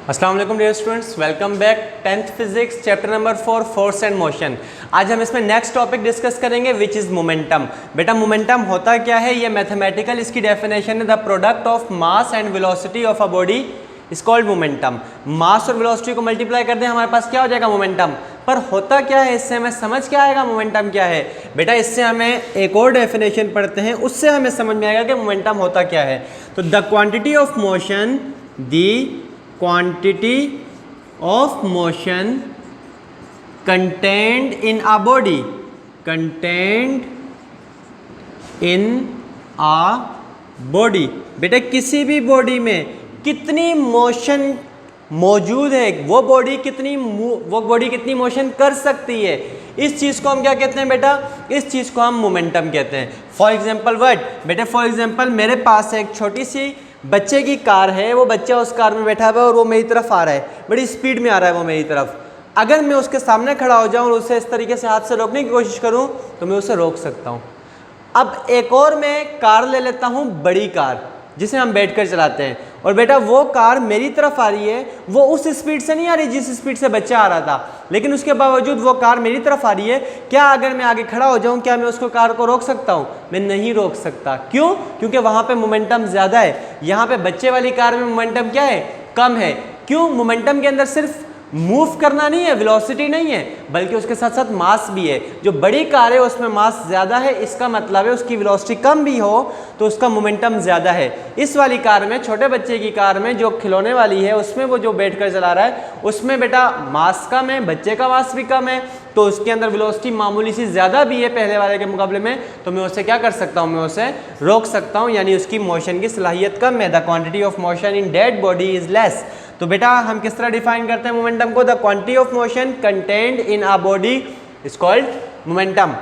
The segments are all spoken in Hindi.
अस्सलाम वालेकुम dear students, welcome back. 10th physics chapter number 4 force and motion. आज हम इसमें नेक्स्ट टॉपिक डिस्कस करेंगे विच इज़ मोमेंटम। बेटा मोमेंटम होता क्या है, ये मैथमेटिकल इसकी डेफिनेशन है, the product of mass and velocity of a body is called momentum. Mass और वेलोसिटी को मल्टीप्लाई कर दें हमारे पास क्या हो जाएगा मोमेंटम। पर होता क्या है, इससे हमें समझ क्या आएगा मोमेंटम क्या है। बेटा इससे हमें एक और डेफिनेशन पढ़ते हैं, उससे हमें समझ में आएगा कि मोमेंटम होता क्या है। तो the quantity of motion, the quantity of motion contained in a body, contained in a body। बेटा किसी भी बॉडी में कितनी मोशन मौजूद है, वो बॉडी कितनी मोशन कर सकती है, इस चीज़ को हम क्या कहते हैं बेटा, इस चीज़ को हम मोमेंटम कहते हैं। फॉर एग्जाम्पल व्हाट बेटा, फॉर एग्जाम्पल मेरे पास एक छोटी सी बच्चे की कार है, वो बच्चा उस कार में बैठा हुआ है और वो मेरी तरफ आ रहा है, बड़ी स्पीड में आ रहा है वो मेरी तरफ। अगर मैं उसके सामने खड़ा हो जाऊं और उसे इस तरीके से हाथ से रोकने की कोशिश करूं तो मैं उसे रोक सकता हूं। अब एक और मैं कार ले लेता हूं, बड़ी कार जिसे हम बैठकर चलाते हैं, और बेटा वो कार मेरी तरफ आ रही है, वो उस स्पीड से नहीं आ रही जिस स्पीड से बच्चा आ रहा था, लेकिन उसके बावजूद वो कार मेरी तरफ आ रही है। क्या अगर मैं आगे खड़ा हो जाऊं, क्या मैं उसको कार को रोक सकता हूं? मैं नहीं रोक सकता। क्यों? क्योंकि वहां पे मोमेंटम ज़्यादा है। यहाँ पे बच्चे वाली कार में मोमेंटम क्या है, कम है। क्यों? मोमेंटम के अंदर सिर्फ मूव करना नहीं है, वेलोसिटी नहीं है, बल्कि उसके साथ साथ मास भी है। जो बड़ी कार है उसमें मास ज़्यादा है, इसका मतलब है उसकी वेलोसिटी कम भी हो तो उसका मोमेंटम ज़्यादा है। इस वाली कार में, छोटे बच्चे की कार में जो खिलौने वाली है, उसमें वो जो बैठकर चला रहा है, उसमें बेटा मास कम है, बच्चे का मास भी कम है, तो उसके अंदर वेलोसिटी मामूली सी ज़्यादा भी है पहले वाले के मुकाबले में, तो मैं उसे क्या कर सकता हूँ, मैं उसे रोक सकता हूँ, यानी उसकी मोशन की सलाहियत कम है। The quantity of motion in dead body is less. तो बेटा हम किस तरह डिफाइन करते हैं मोमेंटम को, the quantity of motion contained in a body is called momentum.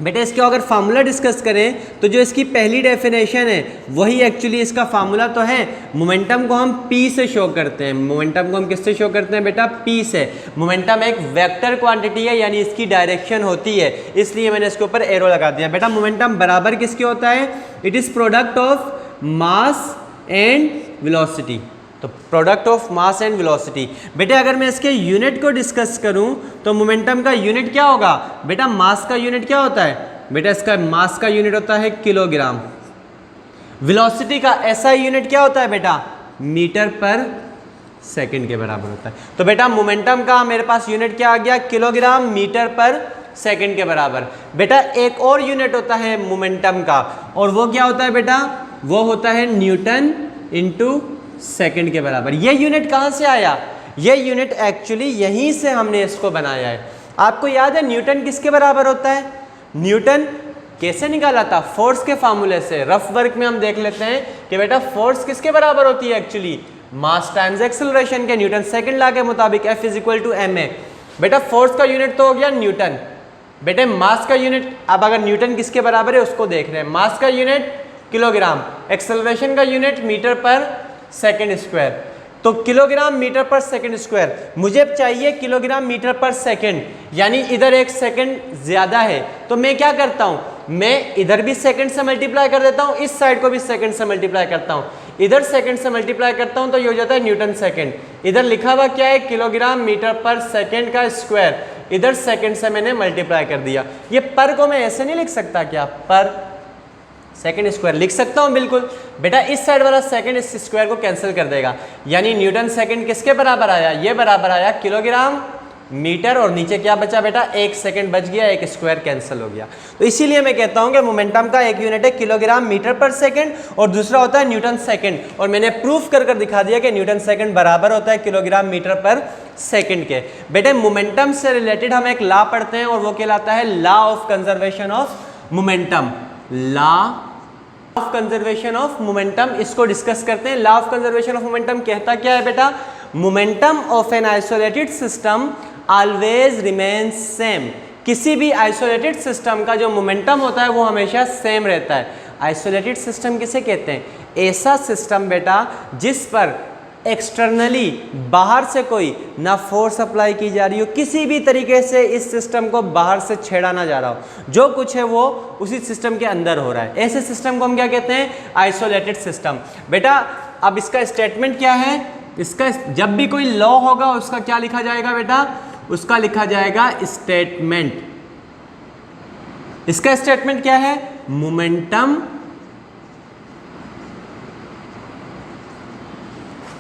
बेटा इसका अगर फार्मूला डिस्कस करें तो जो इसकी पहली डेफिनेशन है वही एक्चुअली इसका फार्मूला तो है। मोमेंटम को हम P से शो करते हैं। मोमेंटम को हम किससे शो करते हैं बेटा? P से। मोमेंटम एक वेक्टर क्वांटिटी है, यानी इसकी डायरेक्शन होती है, इसलिए मैंने इसके ऊपर एरो लगा दिया। बेटा मोमेंटम बराबर किसके होता है? It is product of mass and velocity. तो product of mass and velocity. बेटा अगर मैं इसके यूनिट को डिस्कस करूं तो मोमेंटम का यूनिट क्या होगा? बेटा मास का यूनिट क्या होता है? बेटा इसका मास का यूनिट होता है किलोग्राम। वेलोसिटी का ऐसा यूनिट क्या होता है बेटा? मीटर पर सेकंड के बराबर होता है। तो बेटा मोमेंटम का मेरे पास यूनिट क्या आ गया? किलोग्राम मीटर पर सेकंड के बराबर। बेटा एक और यूनिट होता है मोमेंटम का, और वो क्या होता है बेटा? वो होता है न्यूटन इंटू सेकंड के बराबर। ये यूनिट कहाँ से आया? ये यूनिट एक्चुअली यहीं से हमने इसको बनाया है। आपको याद है न्यूटन किसके बराबर होता है? न्यूटन कैसे निकाला था? फोर्स के फार्मूले से। रफ वर्क में हम देख लेते हैं कि बेटा फोर्स किसके बराबर होती है एक्चुअली? मास टाइम्स एक्सेलरेशन के। न्यूटन सेकंड लॉ के मुताबिक F is equal to ma। बेटा फोर्स का यूनिट तो हो गया न्यूटन। बेटे मास का यूनिट, अब अगर न्यूटन किसके बराबर है उसको देख रहे हैं। मास का यूनिट किलोग्राम, एक्सेलरेशन का यूनिट मीटर पर सेकेंड स्क्वायर। तो किलोग्राम मीटर पर सेकेंड स्क्वायर, मुझे चाहिए किलोग्राम मीटर पर सेकेंड, यानी इधर एक सेकेंड ज्यादा है, तो मैं क्या करता हूं, मैं इधर भी सेकेंड से मल्टीप्लाई कर देता हूं, इस साइड को भी सेकेंड से मल्टीप्लाई करता हूं, इधर सेकेंड से मल्टीप्लाई करता हूं, तो ये हो जाता है न्यूटन सेकेंड। इधर लिखा हुआ क्या है? किलोग्राम मीटर पर सेकेंड का स्क्वायर, इधर सेकेंड से मैंने मल्टीप्लाई कर दिया। ये पर को मैं ऐसे नहीं लिख सकता क्या? पर सेकेंड स्क्वायर लिख सकता हूं, बिल्कुल। बेटा इस साइड वाला सेकेंड इस स्क्वायर को कैंसिल कर देगा, यानी न्यूटन सेकेंड किसके बराबर आया? ये बराबर आया किलोग्राम मीटर, और नीचे क्या बचा बेटा? एक सेकेंड बच गया, एक स्क्वायर कैंसिल हो गया। तो इसीलिए मैं कहता हूं कि मोमेंटम का एक यूनिट है किलोग्राम मीटर पर सेकेंड और दूसरा होता है न्यूटन सेकेंड, और मैंने प्रूफ कर दिखा दिया कि न्यूटन सेकेंड बराबर होता है किलोग्राम मीटर पर सेकेंड के। बेटे मोमेंटम से रिलेटेड हम एक लॉ पढ़ते हैं, और वो कहलाता है law of conservation of momentum. Law of conservation of momentum, इसको डिस्कस करते हैं। Law of conservation of momentum कहता क्या है बेटा? Momentum of an isolated system always remains same. किसी भी आइसोलेटेड सिस्टम का जो मोमेंटम होता है वो हमेशा सेम रहता है। आइसोलेटेड सिस्टम किसे कहते हैं? ऐसा सिस्टम बेटा जिस पर एक्सटर्नली बाहर से कोई ना फोर्स अप्लाई की जा रही हो, किसी भी तरीके से इस सिस्टम को बाहर से छेड़ा ना जा रहा हो, जो कुछ है वो उसी सिस्टम के अंदर हो रहा है, ऐसे सिस्टम को हम क्या कहते हैं? Isolated system. बेटा अब इसका स्टेटमेंट क्या है? इसका जब भी कोई लॉ होगा उसका क्या लिखा जाएगा बेटा, उसका लिखा जाएगा स्टेटमेंट। इसका स्टेटमेंट क्या है, momentum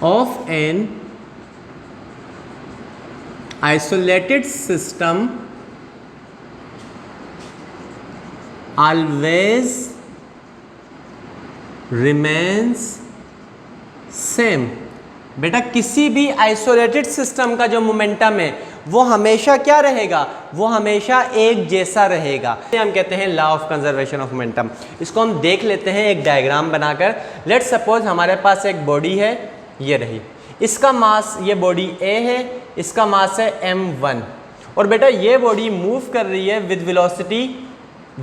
of an isolated system always remains same। बेटा किसी भी आइसोलेटेड सिस्टम का जो मोमेंटम है वो हमेशा क्या रहेगा, वो हमेशा एक जैसा रहेगा। हम कहते हैं law of conservation of momentum. इसको हम देख लेते हैं एक डायग्राम बनाकर। लेट सपोज हमारे पास एक बॉडी है, ये रही, इसका मास, ये बॉडी ए है, इसका मास है m1, और बेटा ये बॉडी मूव कर रही है विद वेलोसिटी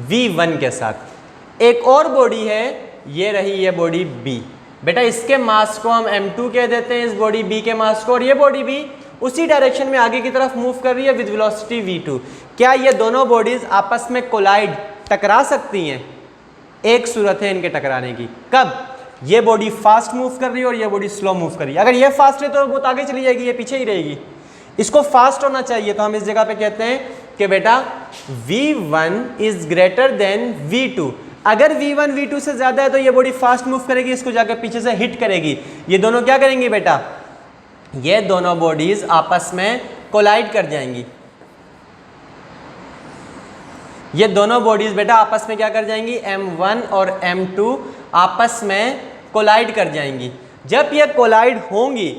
v1 के साथ। एक और बॉडी है, ये रही ये बॉडी b, बेटा इसके मास को हम m2 कह देते हैं, इस बॉडी b के मास को, और ये बॉडी b उसी डायरेक्शन में आगे की तरफ मूव कर रही है विद वेलोसिटी v2। क्या ये दोनों बॉडीज आपस में कोलाइड, टकरा सकती हैं? एक सूरत है इनके टकराने की, कब? ये बॉडी फास्ट मूव कर रही है और ये बॉडी स्लो मूव कर रही है। अगर ये फास्ट है तो बहुत आगे चली जाएगी, ये पीछे ही रहेगी। इसको फास्ट होना चाहिए, तो हम इस जगह पे कहते हैं कि बेटा v1 is greater than v2। अगर v1 v2 से ज्यादा है तो ये बॉडी फास्ट मूव करेगी, इसको जाकर पीछे से हिट करेगी। ये दोनों क्या करेंगी बेटा, ये दोनों बॉडीज आपस में कोलाइड कर जाएंगी। ये दोनों बॉडीज बेटा आपस में क्या कर जाएंगी, m1 और m2 आपस में कोलाइड कर जाएंगी। जब ये कोलाइड होंगी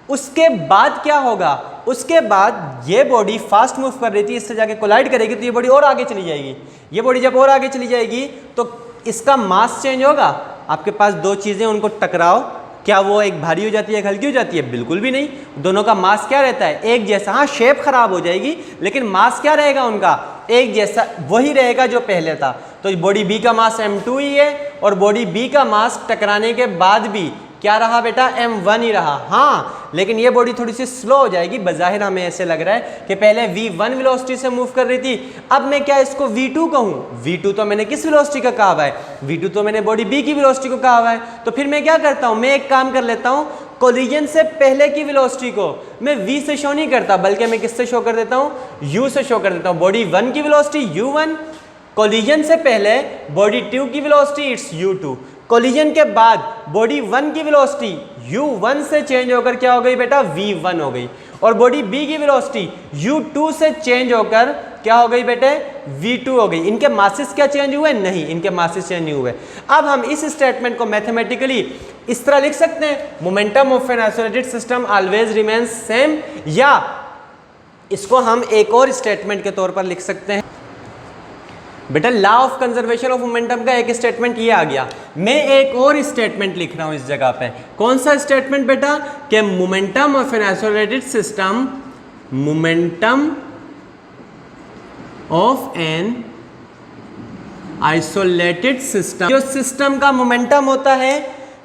उसके बाद क्या होगा, उसके बाद ये बॉडी फास्ट मूव कर रही थी, इससे जाके कोलाइड करेगी तो ये बॉडी और आगे चली जाएगी। ये बॉडी जब और आगे चली जाएगी तो इसका मास चेंज होगा। आपके पास दो चीज़ें, उनको टकराओ, क्या वो एक भारी हो जाती है, एक हल्की हो जाती है? बिल्कुल भी नहीं। दोनों का मास क्या रहता है, एक जैसा। हाँ शेप खराब हो जाएगी लेकिन मास क्या रहेगा उनका, एक जैसा वही रहेगा जो पहले था। तो बॉडी बी का मास m2 ही है और बॉडी बी का मास टकराने के बाद भी क्या रहा बेटा, m1 ही रहा। हाँ लेकिन ये बॉडी थोड़ी सी स्लो हो जाएगी, बज़ाहिर हमें ऐसे लग रहा है कि पहले v1 वेलोसिटी से मूव कर रही थी, अब मैं क्या इसको v2 कहूँ? v2 तो मैंने किस वेलोसिटी का कहा हुआ है, v2 तो मैंने बॉडी b की वेलोसिटी को कहा हुआ है। तो फिर मैं क्या करता हूँ, मैं एक काम कर लेता हूँ, कोलिजन से पहले की वेलोसिटी को मैं v से शो नहीं करता, बल्कि मैं किससे शो कर देता हूँ, u से शो कर देता हूँ। बॉडी 1 की वेलोसिटी u1, कोलिजन से पहले बॉडी 2 की वेलोसिटी इट्स u2, कोलिजन के बाद बॉडी 1 की वेलोसिटी u1 से चेंज होकर क्या हो गई बेटा, v1 हो गई, और बॉडी b की वेलोसिटी u2 से चेंज होकर क्या हो गई बेटे, v2 हो गई। इनके मासेस क्या चेंज हुए? नहीं, इनके मासेस चेंज नहीं हुए। अब हम इस स्टेटमेंट को मैथमेटिकली इस तरह लिख सकते हैं, momentum of an isolated system always remains same, या इसको हम एक और स्टेटमेंट के तौर पर लिख सकते हैं। बेटा law of conservation of momentum का एक स्टेटमेंट ये आ गया, मैं एक और स्टेटमेंट लिख रहा हूं इस जगह पे। कौन सा स्टेटमेंट बेटा, कि momentum of an isolated system, momentum of an isolated system, जो सिस्टम का मोमेंटम होता है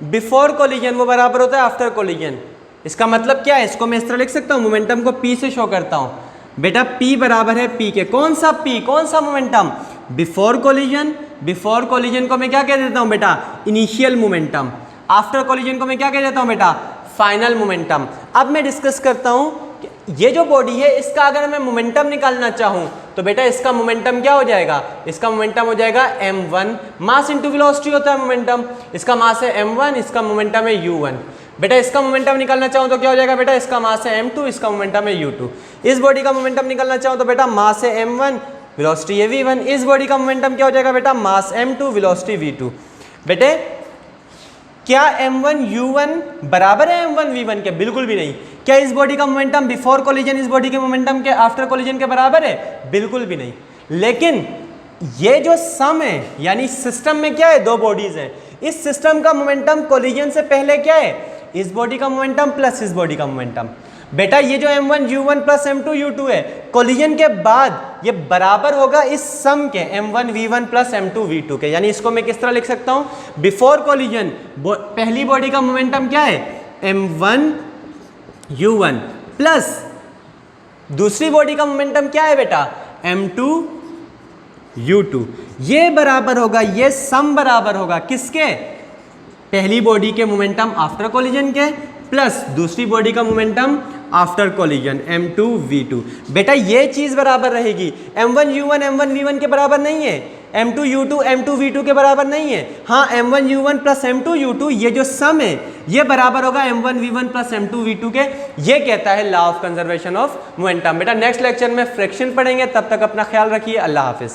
बिफोर कोलिजन वो बराबर होता है आफ्टर कोलिजन। इसका मतलब क्या है, इसको मैं इस तरह लिख सकता हूं, मोमेंटम को p से शो करता हूं। बेटा p बराबर है p के, कौन सा p, कौन सा momentum, before collision. Before collision को मैं क्या कह देता हूं बेटा, इनिशियल मोमेंटम। आफ्टर कोलिजन को मैं क्या कह देता हूं बेटा, फाइनल मोमेंटम। अब मैं डिस्कस करता हूं कि ये जो बॉडी है इसका अगर मैं मोमेंटम निकालना चाहूं तो बेटा इसका मोमेंटम क्या हो जाएगा, इसका मोमेंटम हो जाएगा m1, मास इंटू वेलोसिटी होता है मोमेंटम। इसका मास है m1, इसका मोमेंटम है u1। बेटा इसका मोमेंटम निकालना चाहूँ तो क्या हो जाएगा बेटा, इसका मास है m2, इसका मोमेंटम है u2। इस बॉडी का मोमेंटम निकालना चाहूँ तो बेटा मास है m1, वेलोसिटी है v1। इस बॉडी का मोमेंटम क्या हो जाएगा बेटा, मास m2, वेलोसिटी v2। बेटे क्या m1 u1 बराबर है m1 v1 के? बिल्कुल भी नहीं। क्या इस बॉडी का मोमेंटम बिफोर कोलिजन इस बॉडी के मोमेंटम के आफ्टर कोलिजन के बराबर है? बिल्कुल भी नहीं। लेकिन ये जो सम है, यानी सिस्टम में क्या है, दो बॉडीज हैं, इस सिस्टम का मोमेंटम कोलिजन से पहले क्या है, इस बॉडी का मोमेंटम प्लस इस बॉडी का मोमेंटम। बेटा ये जो m1 u1 plus m2 u2 है, कोलिजन के बाद ये बराबर होगा इस सम के m1 v1 plus m2 v2 के। यानी इसको मैं किस तरह लिख सकता हूं, बिफोर कोलिजन पहली बॉडी का मोमेंटम क्या है, m1 u1 प्लस दूसरी बॉडी का मोमेंटम क्या है बेटा, m2 u2। ये बराबर होगा, ये सम बराबर होगा किसके, पहली बॉडी के मोमेंटम आफ्टर कोलिजन के प्लस दूसरी बॉडी का मोमेंटम आफ्टर कोलिजन m2v2। बेटा ये चीज बराबर रहेगी, m1u1 m1v1 के बराबर नहीं है, m2u2 m2v2 के बराबर नहीं है। हाँ m1u1 प्लस m2u2 ये जो सम है ये बराबर होगा m1v1 प्लस m2v2 के। ये कहता है law of conservation of momentum. बेटा नेक्स्ट लेक्चर में फ्रैक्शन पढ़ेंगे, तब तक अपना ख्याल रखिए। अल्लाह हाफिज।